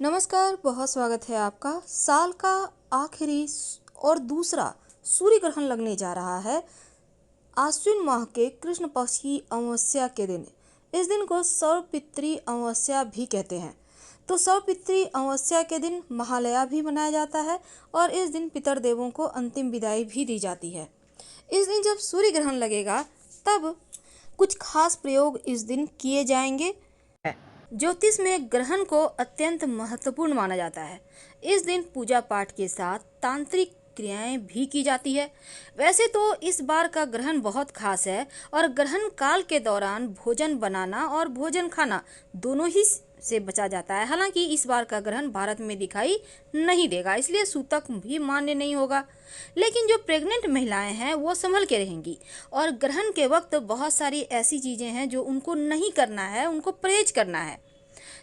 नमस्कार, बहुत स्वागत है आपका। साल का आखिरी और दूसरा सूर्य ग्रहण लगने जा रहा है आश्विन माह के कृष्ण पक्ष की अमावस्या के दिन। इस दिन को सर्वपित्री अमावस्या भी कहते हैं। तो सर्वपित्री अमावस्या के दिन महालया भी मनाया जाता है और इस दिन पितर देवों को अंतिम विदाई भी दी जाती है। इस दिन जब सूर्य ग्रहण लगेगा तब कुछ खास प्रयोग इस दिन किए जाएंगे। ज्योतिष में ग्रहण को अत्यंत महत्वपूर्ण माना जाता है। इस दिन पूजा पाठ के साथ तांत्रिक क्रियाएं भी की जाती है। वैसे तो इस बार का ग्रहण बहुत खास है और ग्रहण काल के दौरान भोजन बनाना और भोजन खाना दोनों ही से बचा जाता है। हालांकि इस बार का ग्रहण भारत में दिखाई नहीं देगा, इसलिए सूतक भी मान्य नहीं होगा। लेकिन जो प्रेग्नेंट महिलाएं हैं वो संभल के रहेंगी और ग्रहण के वक्त बहुत सारी ऐसी चीज़ें हैं जो उनको नहीं करना है, उनको परहेज करना है।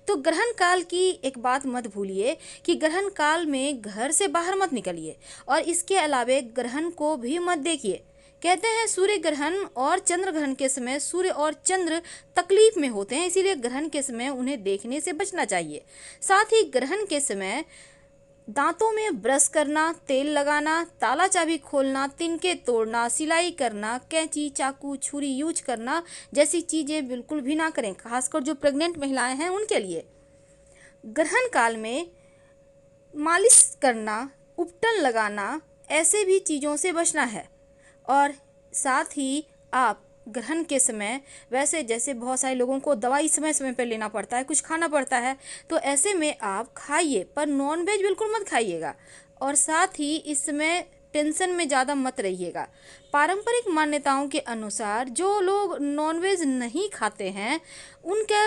तो ग्रहण काल की एक बात मत भूलिए कि ग्रहण काल में घर से बाहर मत निकलिए और इसके अलावे ग्रहण को भी मत देखिए। कहते हैं सूर्य ग्रहण और चंद्र ग्रहण के समय सूर्य और चंद्र तकलीफ में होते हैं, इसीलिए ग्रहण के समय उन्हें देखने से बचना चाहिए। साथ ही ग्रहण के समय दांतों में ब्रश करना, तेल लगाना, ताला चाबी खोलना, तिनके तोड़ना, सिलाई करना, कैंची, चाकू, छुरी यूज करना जैसी चीज़ें बिल्कुल भी ना करें, खासकर जो प्रेग्नेंट महिलाएं हैं उनके लिए। ग्रहण काल में मालिश करना, उपटन लगाना, ऐसे भी चीज़ों से बचना है। और साथ ही आप ग्रहण के समय वैसे जैसे बहुत सारे लोगों को दवाई समय समय पर लेना पड़ता है, कुछ खाना पड़ता है, तो ऐसे में आप खाइए पर नॉनवेज बिल्कुल मत खाइएगा। और साथ ही इस समय टेंशन में ज़्यादा मत रहिएगा। पारंपरिक मान्यताओं के अनुसार जो लोग नॉनवेज नहीं खाते हैं उनके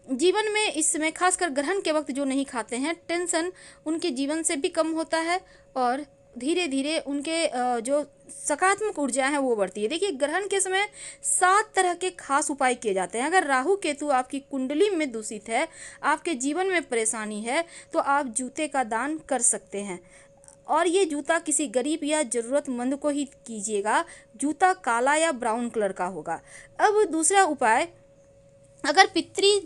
जीवन में इस समय खासकर ग्रहण के वक्त जो नहीं खाते हैं, टेंशन उनके जीवन से भी कम होता है और धीरे धीरे उनके जो सकारात्मक ऊर्जा है वो बढ़ती है। देखिए ग्रहण के समय 7 तरह के खास उपाय किए जाते हैं। अगर राहु केतु आपकी कुंडली में दूषित है, आपके जीवन में परेशानी है, तो आप जूते का दान कर सकते हैं और ये जूता किसी गरीब या ज़रूरतमंद को ही कीजिएगा। जूता काला या ब्राउन कलर का होगा। अब दूसरा उपाय, अगर पितृ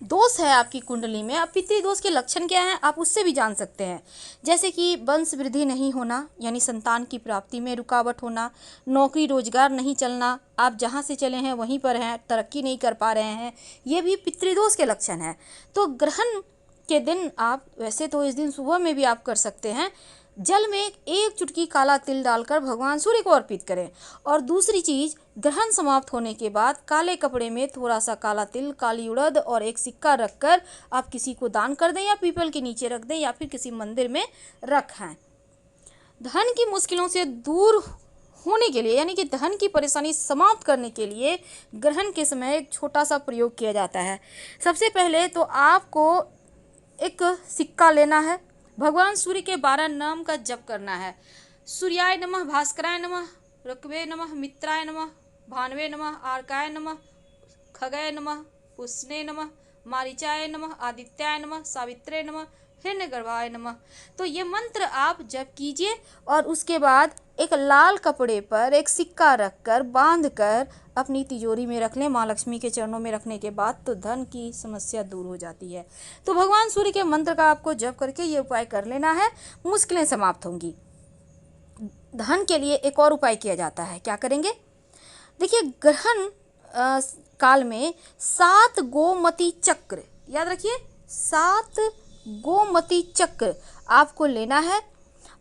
दोष है आपकी कुंडली में, अब पितृ दोष के लक्षण क्या हैं आप उससे भी जान सकते हैं। जैसे कि वंश वृद्धि नहीं होना, यानी संतान की प्राप्ति में रुकावट होना, नौकरी रोजगार नहीं चलना, आप जहां से चले हैं वहीं पर हैं, तरक्की नहीं कर पा रहे हैं, ये भी पितृ दोष के लक्षण हैं। तो ग्रहण के दिन आप वैसे तो इस दिन सुबह में भी आप कर सकते हैं, जल में एक चुटकी काला तिल डालकर भगवान सूर्य को अर्पित करें। और दूसरी चीज़, ग्रहण समाप्त होने के बाद काले कपड़े में थोड़ा सा काला तिल, काली उड़द और एक सिक्का रखकर आप किसी को दान कर दें या पीपल के नीचे रख दें या फिर किसी मंदिर में रखें। धन की मुश्किलों से दूर होने के लिए, यानी कि धन की परेशानी समाप्त करने के लिए ग्रहण के समय एक छोटा सा प्रयोग किया जाता है। सबसे पहले तो आपको एक सिक्का लेना है, भगवान सूर्य के 12 नाम का जप करना है। सूर्याय नमः, भास्कराय नमः, ऋक्वे नमः, मित्राय नमः, भानवे नमः, आर्काय नमः, खगय नमः, पुष्णे नमः, मारीचाय नमः, आदित्याय नमः, सावित्रे नमः, हिरण्यगर्भाय नमः। तो ये मंत्र आप जप कीजिए और उसके बाद एक लाल कपड़े पर एक सिक्का रखकर बांधकर अपनी तिजोरी में रख लें। माँ लक्ष्मी के चरणों में रखने के बाद तो धन की समस्या दूर हो जाती है। तो भगवान सूर्य के मंत्र का आपको जप करके ये उपाय कर लेना है, मुश्किलें समाप्त होंगी। धन के लिए एक और उपाय किया जाता है, क्या करेंगे? देखिए ग्रहण काल में 7 गोमती चक्र, याद रखिए 7 गोमती चक्र आपको लेना है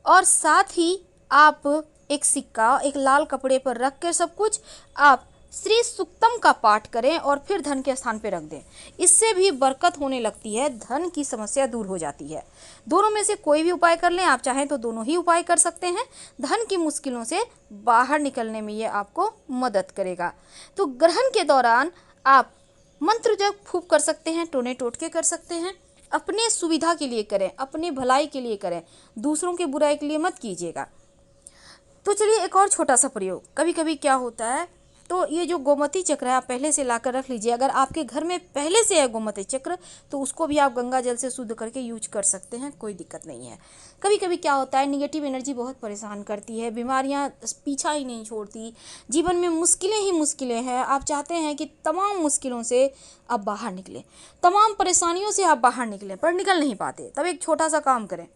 और साथ ही आप एक सिक्का एक लाल कपड़े पर रख कर सब कुछ आप श्री सुक्तम का पाठ करें और फिर धन के स्थान पर रख दें। इससे भी बरकत होने लगती है, धन की समस्या दूर हो जाती है। दोनों में से कोई भी उपाय कर लें, आप चाहें तो दोनों ही उपाय कर सकते हैं। धन की मुश्किलों से बाहर निकलने में ये आपको मदद करेगा। तो ग्रहण के दौरान आप मंत्र जप फूंक कर सकते हैं, टोने टोटके कर सकते हैं। अपने सुविधा के लिए करें, अपने भलाई के लिए करें, दूसरों के बुराई के लिए मत कीजिएगा। तो चलिए एक और छोटा सा प्रयोग। कभी कभी क्या होता है तो ये जो गोमती चक्र है आप पहले से ला कर रख लीजिए। अगर आपके घर में पहले से है गोमती चक्र तो उसको भी आप गंगा जल से शुद्ध करके यूज कर सकते हैं, कोई दिक्कत नहीं है। कभी कभी क्या होता है, निगेटिव एनर्जी बहुत परेशान करती है, बीमारियां पीछा ही नहीं छोड़ती, जीवन में मुश्किलें ही मुश्किलें हैं। आप चाहते हैं कि तमाम मुश्किलों से आप बाहर निकलें, तमाम परेशानियों से आप बाहर निकलें, पर निकल नहीं पाते। तब एक छोटा सा काम करें।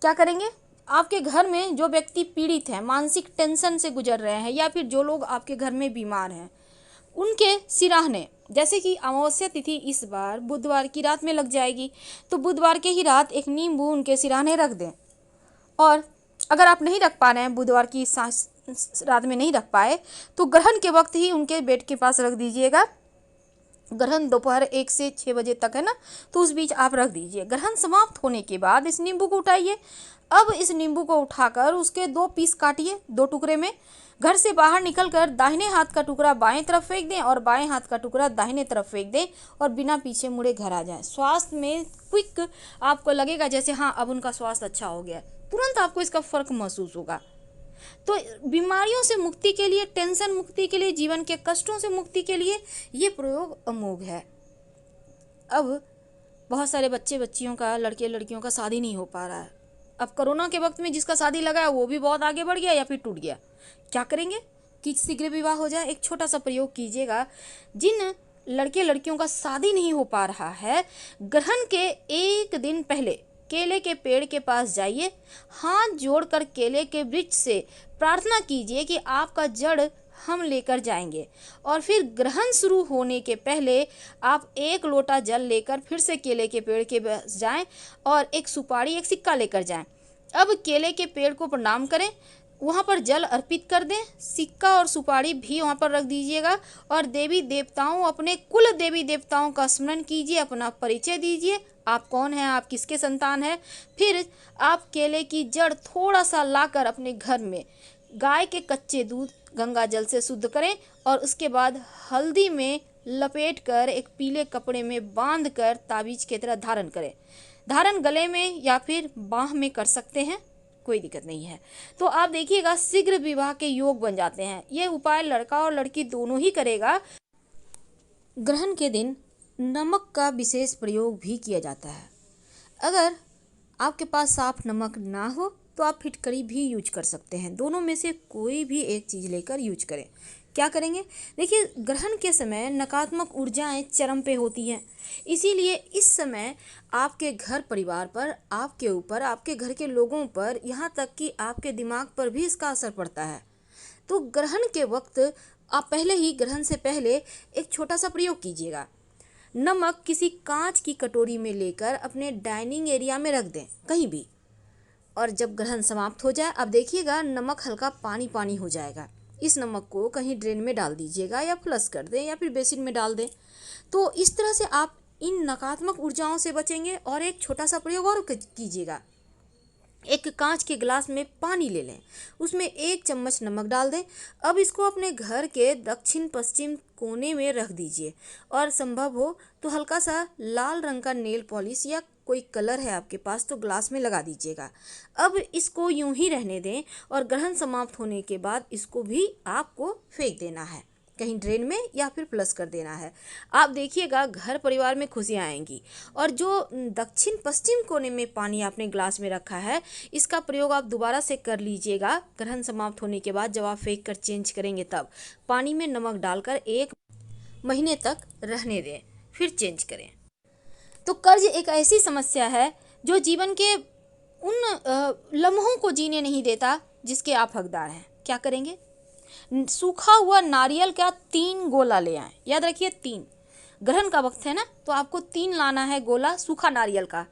क्या करेंगे? आपके घर में जो व्यक्ति पीड़ित हैं, मानसिक टेंशन से गुजर रहे हैं, या फिर जो लोग आपके घर में बीमार हैं, उनके सिराहने, जैसे कि अमावस्या तिथि इस बार बुधवार की रात में लग जाएगी, तो बुधवार के ही रात एक नींबू उनके सिराहने रख दें। और अगर आप नहीं रख पा रहे हैं, बुधवार की रात में नहीं रख पाए, तो ग्रहण के वक्त ही उनके बेड के पास रख दीजिएगा। ग्रहण दोपहर 1 से 6 बजे तक है ना, तो उस बीच आप रख दीजिए। ग्रहण समाप्त होने के बाद इस नींबू को उठाइए। अब इस नींबू को उठाकर उसके 2 पीस काटिए, 2 टुकड़े में। घर से बाहर निकलकर दाहिने हाथ का टुकड़ा बाएं तरफ फेंक दें और बाएं हाथ का टुकड़ा दाहिने तरफ फेंक दें और बिना पीछे मुड़े घर आ जाएं। स्वास्थ्य में क्विक आपको लगेगा जैसे हाँ अब उनका स्वास्थ्य अच्छा हो गया, तुरंत आपको इसका फर्क महसूस होगा। तो बीमारियों से मुक्ति के लिए, टेंशन मुक्ति के लिए, जीवन के कष्टों से मुक्ति के लिए ये प्रयोग अमोघ है। अब बहुत सारे बच्चे बच्चियों का, लड़के लड़कियों का शादी नहीं हो पा रहा है। अब कोरोना के वक्त में जिसका शादी लगा है वो भी बहुत आगे बढ़ गया या फिर टूट गया। क्या करेंगे कि शीघ्र विवाह हो जाए? एक छोटा सा प्रयोग कीजिएगा। जिन लड़के लड़कियों का शादी नहीं हो पा रहा है, ग्रहण के 1 दिन पहले केले के पेड़ के पास जाइए, हाथ जोड़कर केले के वृक्ष से प्रार्थना कीजिए कि आपका जड़ हम लेकर जाएंगे। और फिर ग्रहण शुरू होने के पहले आप 1 लोटा जल लेकर फिर से केले के पेड़ के पास जाएं और एक सुपारी, एक सिक्का लेकर जाएं। अब केले के पेड़ को प्रणाम करें, वहाँ पर जल अर्पित कर दें, सिक्का और सुपारी भी वहाँ पर रख दीजिएगा और देवी देवताओं, अपने कुल देवी देवताओं का स्मरण कीजिए, अपना परिचय दीजिए, आप कौन हैं, आप किसके संतान हैं। फिर आप केले की जड़ थोड़ा सा लाकर अपने घर में गाय के कच्चे दूध गंगा जल से शुद्ध करें और उसके बाद हल्दी में लपेट कर एक पीले कपड़े में बांध कर ताबीज की तरह धारण करें। धारण गले में या फिर बाह में कर सकते हैं, कोई दिक्कत नहीं है। तो आप देखिएगा शीघ्र विवाह के योग बन जाते हैं। ये उपाय लड़का और लड़की दोनों ही करेगा। ग्रहण के दिन नमक का विशेष प्रयोग भी किया जाता है। अगर आपके पास साफ नमक ना हो तो आप फिटकरी भी यूज कर सकते हैं। दोनों में से कोई भी एक चीज़ लेकर यूज करें। क्या करेंगे? देखिए, ग्रहण के समय नकारात्मक ऊर्जाएं चरम पे होती हैं, इसीलिए इस समय आपके घर परिवार पर, आपके ऊपर, आपके घर के लोगों पर, यहाँ तक कि आपके दिमाग पर भी इसका असर पड़ता है। तो ग्रहण के वक्त आप पहले ही, ग्रहण से पहले एक छोटा सा प्रयोग कीजिएगा। नमक किसी कांच की कटोरी में लेकर अपने डाइनिंग एरिया में रख दें, कहीं भी। और जब ग्रहण समाप्त हो जाए, अब देखिएगा नमक हल्का पानी पानी हो जाएगा। इस नमक को कहीं ड्रेन में डाल दीजिएगा या फ्लश कर दें या फिर बेसिन में डाल दें। तो इस तरह से आप इन नकारात्मक ऊर्जाओं से बचेंगे। और एक छोटा सा प्रयोग और कीजिएगा। एक कांच के गिलास में पानी ले लें, उसमें 1 चम्मच नमक डाल दें। अब इसको अपने घर के दक्षिण पश्चिम कोने में रख दीजिए और संभव हो तो हल्का सा लाल रंग का नेल पॉलिश या कोई कलर है आपके पास तो ग्लास में लगा दीजिएगा। अब इसको यूं ही रहने दें और ग्रहण समाप्त होने के बाद इसको भी आपको फेंक देना है, कहीं ड्रेन में या फिर फ्लश कर देना है। आप देखिएगा घर परिवार में खुशियाँ आएंगी। और जो दक्षिण पश्चिम कोने में पानी आपने ग्लास में रखा है, इसका प्रयोग आप दोबारा से कर लीजिएगा। ग्रहण समाप्त होने के बाद जब आप फेंक कर चेंज करेंगे तब पानी में नमक डालकर 1 महीने तक रहने दें, फिर चेंज करें। तो कर्ज एक ऐसी समस्या है जो जीवन के उन लम्हों को जीने नहीं देता जिसके आप हकदार हैं। क्या करेंगे? सूखा हुआ नारियल का 3 गोला ले आए। याद रखिए 3। ग्रहण का वक्त है ना, तो आपको 3 लाना है गोला सूखा नारियल का।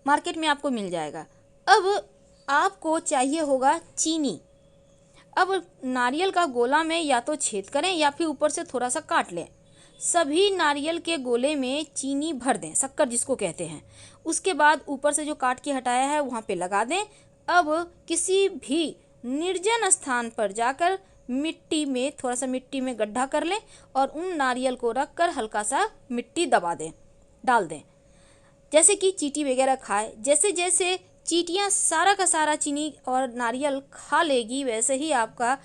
मार्केट में आपको मिल जाएगा। अब आपको चाहिए होगा चीनी। अब नारियल का गोला में या तो छेद करें या फिर ऊपर से थोड़ा सा काट लें। सभी नारियल के गोले में चीनी भर दें, शक्कर जिसको कहते हैं। उसके बाद ऊपर से जो काट के हटाया है वहाँ पे लगा दें। अब किसी भी निर्जन स्थान पर जाकर मिट्टी में, थोड़ा सा मिट्टी में गड्ढा कर लें और उन नारियल को रख कर हल्का सा मिट्टी दबा दें, डाल दें, जैसे कि चींटी वगैरह खाए। जैसे जैसे चींटियाँ सारा का सारा चीनी और नारियल खा लेगी, वैसे ही आपका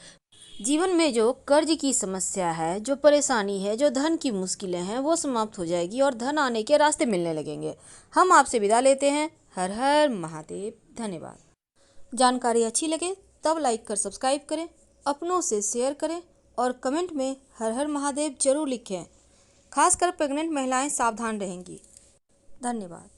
जीवन में जो कर्ज की समस्या है, जो परेशानी है, जो धन की मुश्किलें हैं, वो समाप्त हो जाएगी और धन आने के रास्ते मिलने लगेंगे। हम आपसे विदा लेते हैं। हर हर महादेव। धन्यवाद। जानकारी अच्छी लगे तब लाइक कर सब्सक्राइब करें, अपनों से शेयर करें और कमेंट में हर हर महादेव जरूर लिखें। खासकर प्रेग्नेंट महिलाएं सावधान रहेंगी। धन्यवाद।